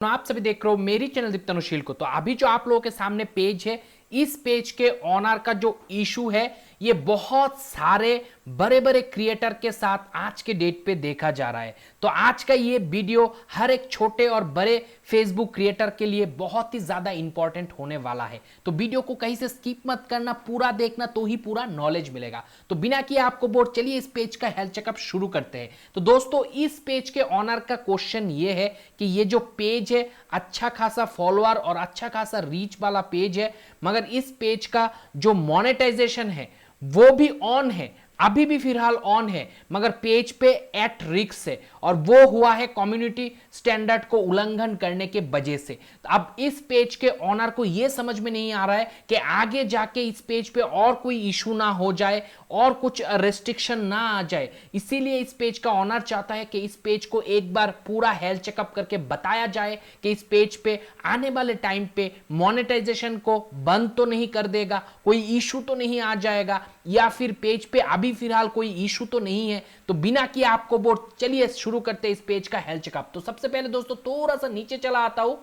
आप सभी देख रहे हो मेरी चैनल दीप्त अनुशील को। तो अभी जो आप लोगों के सामने पेज है, इस पेज के ऑनर का जो इशू है, ये बहुत सारे बड़े बड़े क्रिएटर के साथ आज के डेट पे देखा जा रहा है। तो आज का ये वीडियो हर एक छोटे और बड़े फेसबुक क्रिएटर के लिए बहुत ही ज्यादा इंपॉर्टेंट होने वाला है। तो वीडियो को कहीं से स्किप मत करना, पूरा देखना तो ही पूरा नॉलेज मिलेगा। तो बिना किए आपको बोर, चलिए इस पेज का हेल्थ चेकअप शुरू करते हैं। तो दोस्तों, इस पेज के ऑनर का क्वेश्चन ये है कि ये जो पेज है, अच्छा खासा फॉलोअर और अच्छा खासा रीच वाला पेज है, मगर इस पेज का जो मोनेटाइजेशन है वो भी ऑन है, अभी भी फिलहाल ऑन है, मगर पेज पे एट रिस्क है, और वो हुआ है कम्युनिटी स्टैंडर्ड को उल्लंघन करने के वजह से। तो अब इस पेज के ऑनर को यह समझ में नहीं आ रहा है कि आगे जाके इस पेज पे और कोई इशू ना हो जाए और कुछ रेस्ट्रिक्शन ना आ जाए। इसीलिए इस पेज का ऑनर चाहता है कि इस पेज को एक बार पूरा हेल्थ चेकअप करके बताया जाए कि इस पेज पे आने वाले टाइम पे मोनेटाइजेशन को बंद तो नहीं कर देगा, कोई इशू तो नहीं आ जाएगा, या फिर पेज पे अभी फिलहाल कोई इशू तो नहीं है। तो बिना किए आपको बोर, चलिए शुरू करते हैं इस पेज का हेल्थ चेकअप। तो सबसे पहले दोस्तों थोड़ा सा नीचे चला आता हूं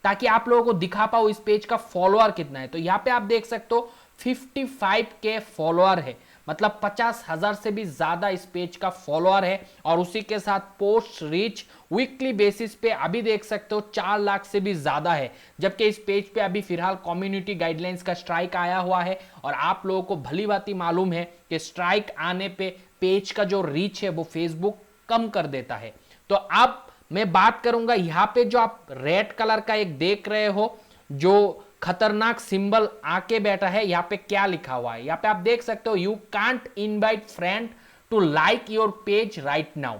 ताकि आप लोगों को दिखा पाऊं इस पेज का फॉलोअर कितना है। तो यहां पे आप देख सकते हो 55K फॉलोअर है, मतलब 50,000 से भी ज्यादा इस पेज का फॉलोअर है। और उसी के साथ पोस्ट रीच वीकली बेसिस पे अभी देख सकते हो 4 लाख से भी ज्यादा है, जबकि इस पेज पे अभी फिलहाल कम्युनिटी गाइडलाइंस का स्ट्राइक आया हुआ है। और आप लोगों को भली भांति मालूम है कि स्ट्राइक आने पे पेज का जो रीच है वो फेसबुक कम कर देता है। तो अब मैं बात करूंगा, यहां पे जो आप रेड कलर का एक देख रहे हो, जो खतरनाक सिंबल आके बैठा है, यहां पे क्या लिखा हुआ है, यहां पे आप देख सकते हो, you can't invite friend to like your page right now.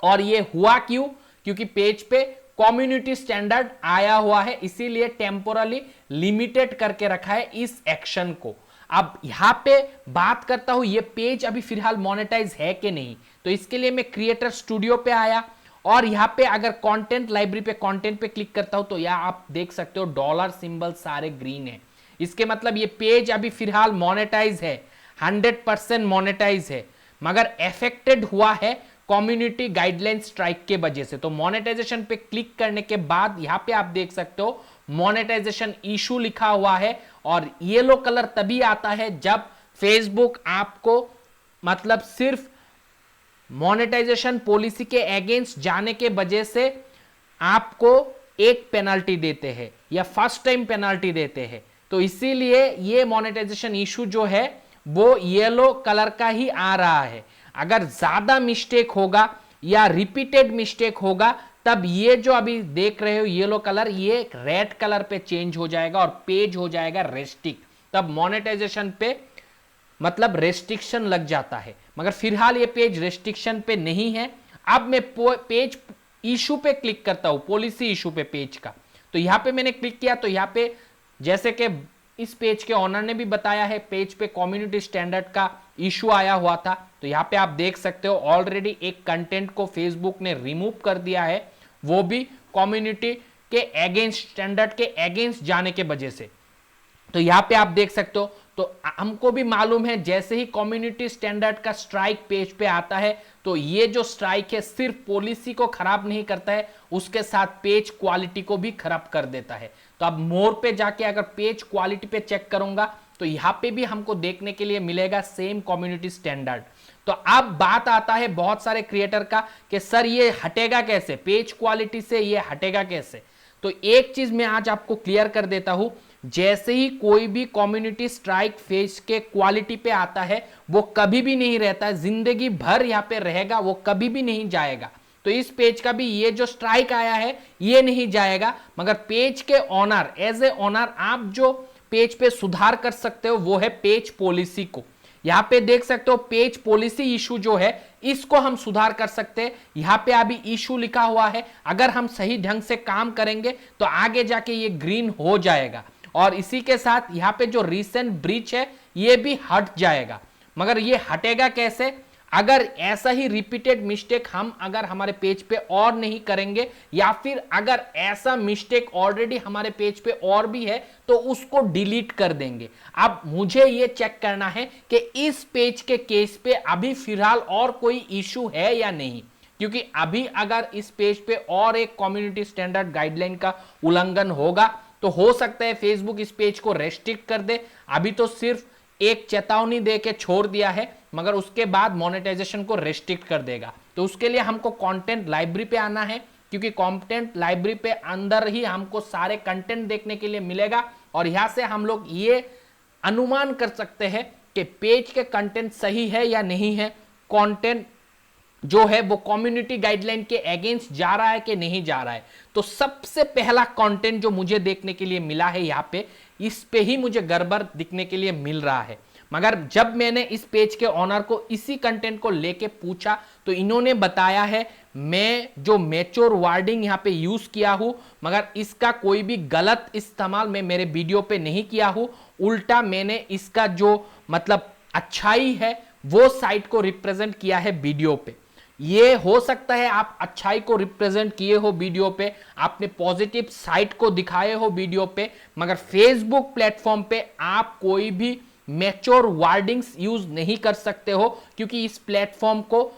और ये हुआ क्यों? क्योंकि पेज पे कम्युनिटी स्टैंडर्ड आया हुआ है, इसीलिए टेम्पोरली लिमिटेड करके रखा है इस एक्शन को। अब यहां पे बात करता हूं, ये पेज अभी फिलहाल मोनेटाइज है कि नहीं। तो इसके लिए मैं क्रिएटर स्टूडियो पे आया, और यहां पे अगर कंटेंट लाइब्रेरी पे कंटेंट पे क्लिक करता हूं तो यहां आप देख सकते हो डॉलर सिंबल सारे ग्रीन है। इसके मतलब ये पेज अभी फिलहाल मोनेटाइज है, 100% मोनेटाइज है, मगर अफेक्टेड हुआ है कम्युनिटी गाइडलाइन स्ट्राइक के वजह से। तो मोनेटाइजेशन पे क्लिक करने के बाद यहां पे आप देख सकते हो मोनेटाइजेशन इशू लिखा हुआ है, और येलो कलर तभी आता है जब फेसबुक आपको मतलब सिर्फ मोनेटाइजेशन पॉलिसी के अगेंस्ट जाने के वजह से आपको एक पेनल्टी देते हैं या फर्स्ट टाइम पेनल्टी देते हैं। तो इसीलिए ये मोनेटाइजेशन इशू जो है वो येलो कलर का ही आ रहा है। अगर ज्यादा मिस्टेक होगा या रिपीटेड मिस्टेक होगा, तब ये जो अभी देख रहे हो येलो कलर, ये रेड कलर पे चेंज हो जाएगा और पेज हो जाएगा रेस्ट्रिक्ट। तब मोनेटाइजेशन पे मतलब रेस्ट्रिक्शन लग जाता है, मगर फिलहाल ये पेज रेस्ट्रिक्शन पे नहीं है। अब मैं पेज इशू पे क्लिक करता हूं, पॉलिसी इशू पे पेज का। तो यहां पे मैंने क्लिक किया, तो यहां पे जैसे कि इस पेज के ऑनर ने भी बताया है, पेज पे कम्युनिटी स्टैंडर्ड का इशू आया हुआ था। तो यहां पे आप देख सकते हो ऑलरेडी एक कंटेंट को फेसबुक ने रिमूव कर दिया है, वो भी कम्युनिटी के अगेंस्ट, स्टैंडर्ड के अगेंस्ट जाने के वजह से। तो यहां पे आप देख सकते हो, तो हमको भी मालूम है जैसे ही कम्युनिटी स्टैंडर्ड का स्ट्राइक पेज पे आता है, तो ये जो स्ट्राइक है सिर्फ पॉलिसी को खराब नहीं करता है, उसके साथ पेज क्वालिटी को भी खराब कर देता है। तो अब मोर पे जाके अगर पेज क्वालिटी पे चेक करूंगा तो यहां पे भी हमको देखने के लिए मिलेगा सेम कम्युनिटी स्टैंडर्ड। तो अब बात आता है बहुत सारे क्रिएटर का कि सर ये हटेगा कैसे, पेज क्वालिटी से ये हटेगा कैसे। तो एक चीज मैं आज आपको क्लियर कर देता हूं, जैसे ही कोई भी कम्युनिटी स्ट्राइक फेज के क्वालिटी पे आता है, वो कभी भी नहीं रहता है, जिंदगी भर यहां पे रहेगा, वो कभी भी नहीं जाएगा। तो इस पेज का भी ये जो स्ट्राइक आया है ये नहीं जाएगा, मगर पेज के ऑनर, एज ए ऑनर आप जो पेज पे सुधार कर सकते हो वो है पेज पॉलिसी को। यहां पे देख सकते हो पेज पॉलिसी इशू जो है, इसको हम सुधार कर सकते हैं। यहां पे अभी इशू लिखा हुआ है, अगर हम सही ढंग से काम करेंगे तो आगे जाके ये ग्रीन हो जाएगा। और इसी के साथ यहां पे जो रीसेंट ब्रीच है ये भी हट जाएगा। मगर ये हटेगा कैसे? अगर ऐसा ही रिपीटेड मिस्टेक हम अगर हमारे पेज पे और नहीं करेंगे, या फिर अगर ऐसा मिस्टेक ऑलरेडी हमारे पेज पे और भी है तो उसको डिलीट कर देंगे। अब मुझे ये चेक करना है कि इस पेज के केस पे अभी फिलहाल और कोई इशू है या नहीं। क्योंकि अभी अगर इस पेज पे और एक कम्युनिटी स्टैंडर्ड गाइडलाइन का उल्लंघन होगा तो हो सकता है फेसबुक इस पेज को रेस्ट्रिक्ट कर दे। अभी तो सिर्फ एक चेतावनी दे के छोड़ दिया है, मगर उसके बाद मोनेटाइजेशन को रेस्ट्रिक्ट कर देगा। तो उसके लिए हमको कंटेंट लाइब्रेरी पे आना है, क्योंकि कंटेंट लाइब्रेरी पे अंदर ही हमको सारे कंटेंट देखने के लिए मिलेगा और यहां से हम लोग ये अनुमान कर सकते हैं कि पेज के कंटेंट सही है या नहीं है, कंटेंट जो है वो कम्युनिटी गाइडलाइन के अगेंस्ट जा रहा है कि नहीं जा रहा है। तो सबसे पहला कंटेंट जो मुझे देखने के लिए मिला है यहाँ पे, इस पे ही मुझे गड़बड़ दिखने के लिए मिल रहा है। मगर जब मैंने इस पेज के ऑनर को इसी कंटेंट को लेके पूछा तो इन्होंने बताया है मैं जो मैच्योर वर्डिंग यहाँ पे यूज किया हूं, मगर इसका कोई भी गलत इस्तेमाल मैं मेरे वीडियो पे नहीं किया हूं, उल्टा मैंने इसका जो मतलब अच्छाई है वो साइट को रिप्रेजेंट किया है वीडियो पे। ये हो सकता है आप अच्छाई को रिप्रेजेंट किए हो वीडियो पे, आपने पॉजिटिव साइड को दिखाए हो वीडियो पे, मगर फेसबुक प्लेटफॉर्म पे आप कोई भी मैच्योर वर्डिंग्स यूज नहीं कर सकते हो, क्योंकि इस प्लेटफॉर्म को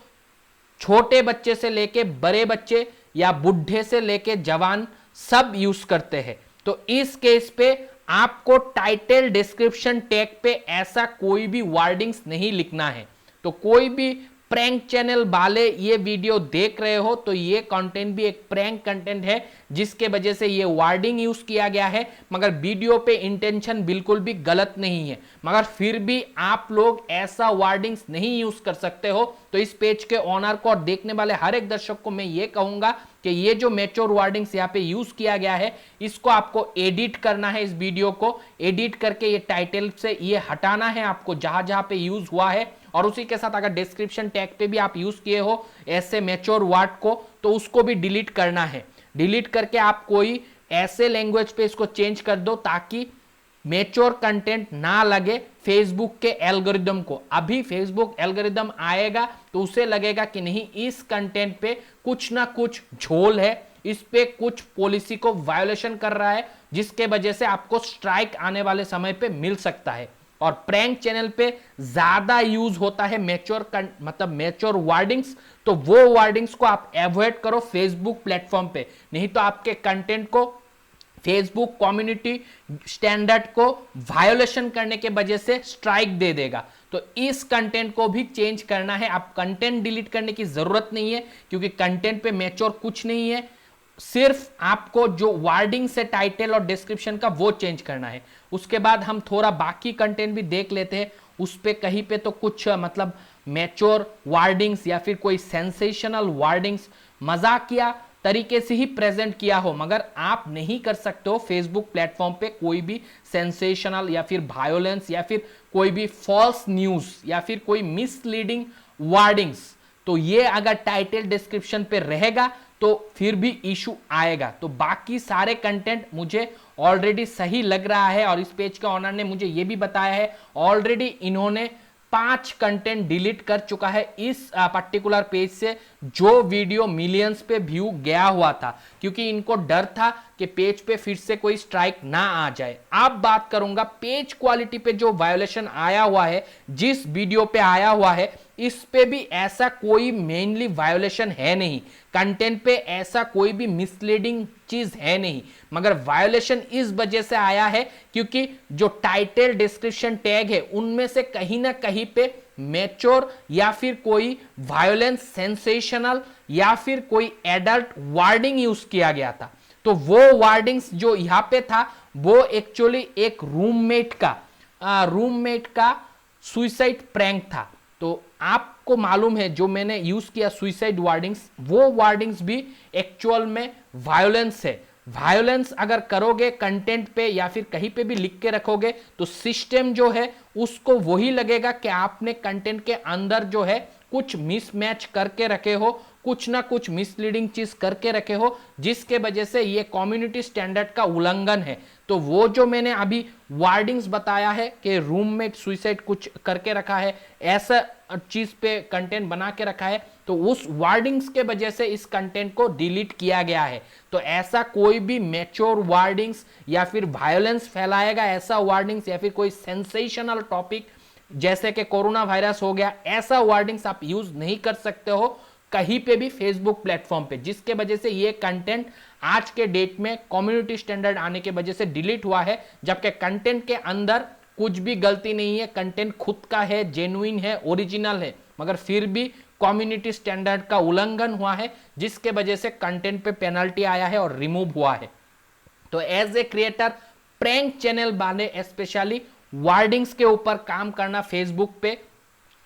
छोटे बच्चे से लेके बड़े बच्चे या बुढ़े से लेके जवान सब यूज करते हैं। तो इस केस पे आपको टाइटल डिस्क्रिप्शन टैग पे ऐसा कोई भी वर्डिंग्स नहीं लिखना है। तो कोई भी प्रैंक चैनल वाले ये वीडियो देख रहे हो तो ये कंटेंट भी एक प्रैंक कंटेंट है, जिसके वजह से ये वर्डिंग यूज किया गया है, मगर वीडियो पे इंटेंशन बिल्कुल भी गलत नहीं है, मगर फिर भी आप लोग ऐसा वर्डिंग्स नहीं यूज कर सकते हो। तो इस पेज के ऑनर को और देखने वाले हर एक दर्शक को मैं ये कहूंगा कि ये जो मैच्योर वर्डिंग्स यहाँ पे यूज किया गया है इसको आपको एडिट करना है, इस वीडियो को एडिट करके ये टाइटल से ये हटाना है आपको जहां जहां पे यूज हुआ है, और उसी के साथ अगर डिस्क्रिप्शन टैग पे भी आप यूज किए हो ऐसे मैच्योर वर्ड को तो उसको भी डिलीट करना है। डिलीट करके आप कोई ऐसे लैंग्वेज पे इसको चेंज कर दो ताकि मैच्योर कंटेंट ना लगे फेसबुक के एल्गोरिदम को। अभी फेसबुक एल्गोरिदम आएगा तो उसे लगेगा कि नहीं इस कंटेंट पे कुछ ना कुछ झोल है, इस पे कुछ पॉलिसी को वायोलेशन कर रहा है, जिसके वजह से आपको स्ट्राइक आने वाले समय पे मिल सकता है। और प्रैंक चैनल पे ज्यादा यूज होता है मैच्योर मतलब मैच्योर वर्डिंग्स, तो वो वर्डिंग्स को आप अवॉइड करो फेसबुक प्लेटफॉर्म पे, नहीं तो आपके कंटेंट को फेसबुक कम्युनिटी स्टैंडर्ड को वायोलेशन करने के वजह से स्ट्राइक दे देगा। तो इस कंटेंट को भी चेंज करना है। आप कंटेंट डिलीट करने की जरूरत नहीं है, क्योंकि कंटेंट पे मैच्योर कुछ नहीं है, सिर्फ आपको जो वर्डिंग से टाइटल और डिस्क्रिप्शन का वो चेंज करना है। उसके बाद हम थोड़ा बाकी कंटेंट भी देख लेते हैं, उस पे कहीं पे तो कुछ मतलब मैच्योर वर्डिंग्स या फिर कोई सेंसेशनल वर्डिंग्स मजाकिया तरीके से ही प्रेजेंट किया हो, मगर आप नहीं कर सकते हो फेसबुक प्लेटफॉर्म पे कोई भी सेंसेशनल या फिर वायोलेंस या फिर कोई भी फॉल्स न्यूज या फिर कोई मिसलीडिंग वर्डिंग्स। तो ये अगर टाइटल डिस्क्रिप्शन पे रहेगा तो फिर भी इशू आएगा। तो बाकी सारे कंटेंट मुझे ऑलरेडी सही लग रहा है, और इस पेज के ऑनर ने मुझे ये भी बताया है ऑलरेडी इन्होंने 5 कंटेंट डिलीट कर चुका है इस पर्टिकुलर पेज से, जो वीडियो मिलियंस पे व्यू गया हुआ था, क्योंकि इनको डर था कि पेज पे फिर से कोई स्ट्राइक ना आ जाए। अब बात करूंगा पेज क्वालिटी पे जो वायोलेशन आया हुआ है, जिस वीडियो पे आया हुआ है, इस पे भी ऐसा कोई मेनली वायोलेशन है नहीं, कंटेंट पे ऐसा कोई भी मिसलीडिंग चीज है नहीं, मगर वायोलेशन इस वजह से आया है क्योंकि जो टाइटल डिस्क्रिप्शन टैग है उनमें से कहीं ना कहीं पे मैच्योर या फिर कोई वायोलेंस सेंसेशनल या फिर कोई एडल्ट वर्डिंग यूज किया गया था। तो वो वर्डिंग्स जो यहां पे था वो एक्चुअली एक रूममेट का सुसाइड प्रैंक था। तो आपको मालूम है जो मैंने यूज किया सुसाइड वर्डिंग्स, वो वर्डिंग्स भी एक्चुअल में वायोलेंस है। वायोलेंस अगर करोगे कंटेंट पे या फिर कहीं पे भी लिख के रखोगे तो सिस्टम जो है उसको वही लगेगा कि आपने कंटेंट के अंदर जो है कुछ मिसमैच करके रखे हो, कुछ ना कुछ मिसलीडिंग चीज करके रखे हो, जिसके वजह से ये कम्युनिटी स्टैंडर्ड का उल्लंघन है। तो वो जो मैंने अभी वर्डिंग्स बताया है कि रूममेट सुसाइड कुछ करके रखा है, ऐसा चीज पे कंटेंट बना के रखा है, तो उस वर्डिंग्स के वजह से इस कंटेंट को डिलीट किया गया है। तो ऐसा कोई भी मैच्योर वर्डिंग्स या फिर वायोलेंस फैलाएगा ऐसा वर्डिंग्स या फिर कोई सेंसेशनल टॉपिक जैसे कि कोरोना वायरस हो गया, ऐसा वर्डिंग्स आप यूज नहीं कर सकते हो। कहीं पे भी फेसबुक प्लेटफॉर्म पे, जिसके वजह से ये कंटेंट आज के डेट में कम्युनिटी स्टैंडर्ड आने के वजह से डिलीट हुआ है, जबकि कंटेंट के अंदर कुछ भी गलती नहीं है, कंटेंट खुद का है, जेन्युइन है, ओरिजिनल है, मगर फिर भी कम्युनिटी स्टैंडर्ड का उल्लंघन हुआ है, जिसके वजह से कंटेंट पे पेनल्टी आया है और रिमूव हुआ है। तो as a creator prank channel वाले स्पेशली वर्डिंग्स के ऊपर काम करना फेसबुक पे,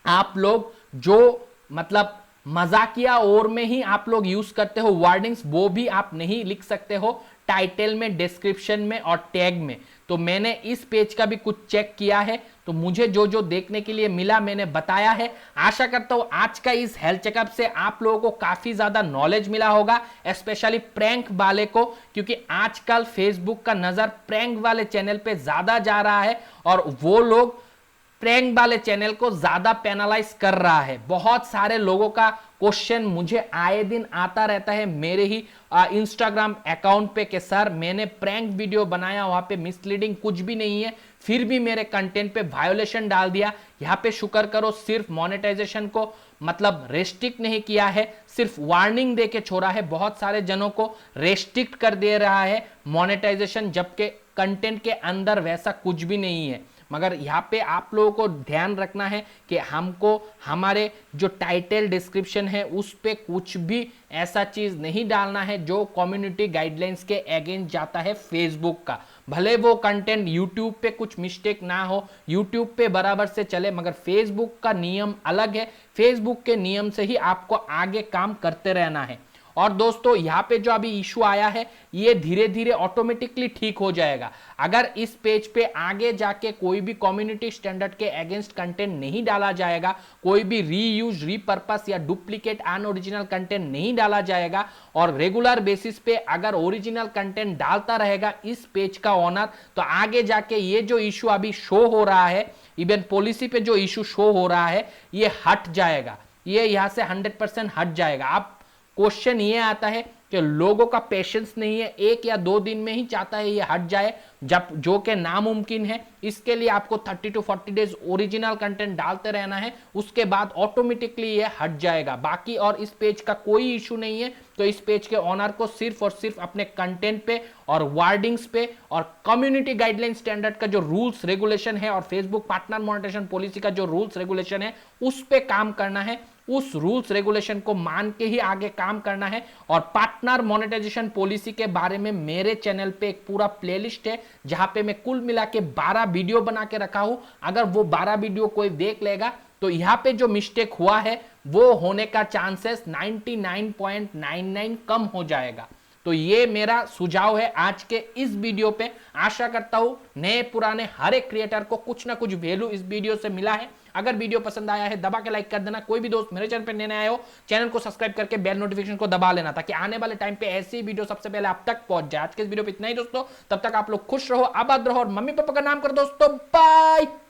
आप लोग जो मतलब मजाकिया और में ही आप लोग यूज करते हो वर्डिंग्स, वो भी आप नहीं लिख सकते हो टाइटल में, डिस्क्रिप्शन में और टैग में। तो मैंने इस पेज का भी कुछ चेक किया है, तो मुझे जो जो देखने के लिए मिला मैंने बताया है। आशा करता हूं आज का इस हेल्थ चेकअप से आप लोगों को काफी ज्यादा नॉलेज मिला होगा, स्पेशली प्रैंक वाले को, क्योंकि आजकल फेसबुक का नजर प्रैंक वाले चैनल पे ज्यादा जा रहा है और वो लोग प्रैंक वाले चैनल को ज्यादा पेनलाइज कर रहा है। बहुत सारे लोगों का क्वेश्चन मुझे आए दिन आता रहता है मेरे ही इंस्टाग्राम अकाउंट पे कि सर मैंने प्रैंक वीडियो बनाया, वहां पे मिसलीडिंग कुछ भी नहीं है, फिर भी मेरे कंटेंट पे वायोलेशन डाल दिया। यहाँ पे शुक्र करो सिर्फ मोनेटाइजेशन को मतलब रेस्ट्रिक्ट नहीं किया है, सिर्फ वार्निंग दे के छोड़ा है। बहुत सारे जनों को रेस्ट्रिक्ट कर दे रहा है मोनेटाइजेशन, जबकि कंटेंट के अंदर वैसा कुछ भी नहीं है। मगर यहाँ पे आप लोगों को ध्यान रखना है कि हमको हमारे जो टाइटल डिस्क्रिप्शन है उस पे कुछ भी ऐसा चीज नहीं डालना है जो कम्युनिटी गाइडलाइंस के अगेंस्ट जाता है फेसबुक का। भले वो कंटेंट यूट्यूब पे कुछ मिस्टेक ना हो, यूट्यूब पे बराबर से चले, मगर फेसबुक का नियम अलग है। फेसबुक के नियम से ही आपको आगे काम करते रहना है। और दोस्तों यहाँ पे जो अभी इशू आया है ये धीरे धीरे ऑटोमेटिकली ठीक हो जाएगा। अगर इस पेज पे आगे जाके कोई भी कम्युनिटी स्टैंडर्ड के अगेंस्ट कंटेंट नहीं डाला जाएगा, कोई भी रीयूज, रीपर्पस या डुप्लीकेट अनओरिजिनल कंटेंट नहीं डाला जाएगा और रेगुलर बेसिस पे अगर ओरिजिनल कंटेंट डालता रहेगा इस पेज का ओनर, तो आगे जाके ये जो इशू अभी शो हो रहा है, इवन पॉलिसी पे जो इशू शो हो रहा है, ये हट जाएगा, ये यहाँ से 100% हट जाएगा। आप क्वेश्चन ये आता है कि लोगों का पेशेंस नहीं है, 1 या 2 दिन में ही चाहता है ये हट जाए, जब जो कि नामुमकिन है। इसके लिए आपको 30 to 40 डेज ओरिजिनल कंटेंट डालते रहना है, उसके बाद ऑटोमेटिकली ये हट जाएगा। बाकी और इस पेज का कोई इशू नहीं है। तो इस पेज के ओनर को सिर्फ और सिर्फ अपने कंटेंट पे और वर्डिंग्स पे और कम्युनिटी गाइडलाइन स्टैंडर्ड का जो रूल्स रेगुलेशन है और फेसबुक पार्टनर मोनेटाइजेशन पॉलिसी का जो रूल्स रेगुलेशन है उस पे काम करना है, उस रूल्स रेगुलेशन को मान के ही आगे काम करना है। और पार्टनर मोनेटाइजेशन पॉलिसी के बारे में मेरे चैनल पे एक पूरा प्लेलिस्ट है जहां पे मैं कुल मिला के 12 वीडियो बना के रखा हूं। अगर वो 12 वीडियो कोई देख लेगा तो यहां पे जो मिस्टेक हुआ है वो होने का चांसेस 99.99 कम हो जाएगा। तो ये मेरा सुझाव है आज के इस वीडियो पे। आशा करता हूं नए पुराने हर एक क्रिएटर को कुछ ना कुछ वैल्यू इस वीडियो से मिला है। अगर वीडियो पसंद आया है दबा के लाइक कर देना। कोई भी दोस्त मेरे चैनल पे नए आए हो, चैनल को सब्सक्राइब करके बेल नोटिफिकेशन को दबा लेना ताकि आने वाले टाइम पे ऐसी वीडियो सबसे पहले आप तक पहुंच जाए। आज के इस वीडियो पे इतना ही दोस्तों, तब तक आप लोग खुश रहो, आबाद रहो और मम्मी पापा का नाम करो दोस्तों। बाय।